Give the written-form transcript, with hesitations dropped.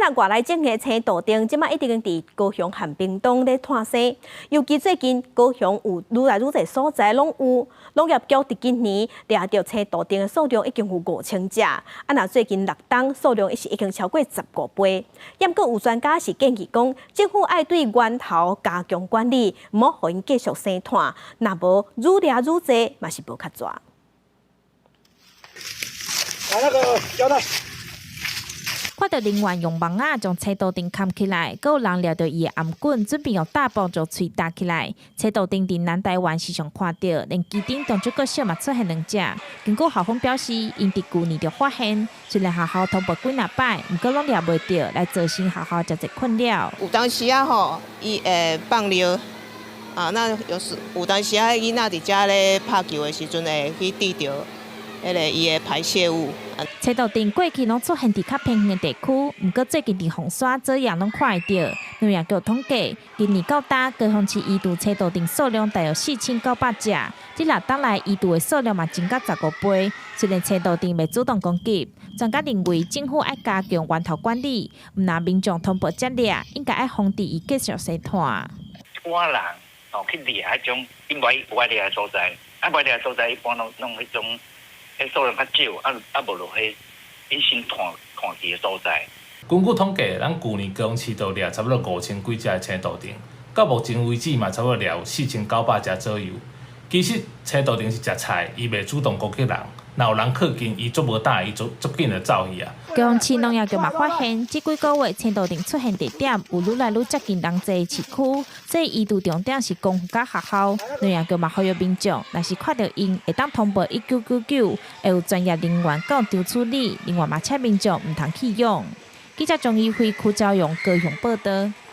看外来种的青豆丁，即马一直伫高雄和屏东咧探生。尤其最近高雄有愈来愈侪所在拢有农业局伫今年抓到青豆丁的数量已经有5000只，若最近6档数量已经超过15倍。也过有专家是建议讲，政府爱对源头加强管理，毋好互因继续生炭，若无愈抓愈侪，嘛是无较抓。把那个胶带。 看到林员用网仔将青豆丁扛起来，阁有人掠到伊的颔棍，准备用大棒将喙搭起来。青豆丁伫南台湾时常看到，连基顶当中个小嘛出现2只。经过校方表示，因伫旧年就发现，虽然学校通报几若摆，毋过拢掠袂到，来造成学校真侪困扰。有当时啊吼，伊会放尿啊，那有当时啊，囡仔伫遮咧拍球的时阵会去滴到迄个伊的排泄物。 青豆丁过去拢出现伫较偏远的地区，毋过最近伫红沙这样拢看会到。农业局统计，今年到达高雄市移除青豆丁数量大约4900只，这6档来移除的数量嘛增加15倍。虽然青豆丁未主动攻击，专家认为政府爱加强源头管理，毋若民众通报接掠，应该爱防止伊继续生炭。我人去掠迄种应该有爱掠的所在，无掠的所在一般拢迄种。 迄数量较少，无落去引生炭期的所在。根据统计，咱旧年高雄市都掠差不多5000几只的青豆丁，到目前为止嘛，差不多掠有4900只左右。其实青豆丁是食菜，伊袂主动攻击人，若有人靠近，伊足无胆，伊足紧就走去啊。高雄市农业局嘛发现，这几个月青豆丁出现地点有愈来愈接近人济的市区，所以移除重点是公园甲学校。农业局嘛呼吁民众，若是看到因，会当通报1999，会有专业人员到场处理。另外嘛，请民众毋通弃用。记者张义辉、邱兆勇高雄报道。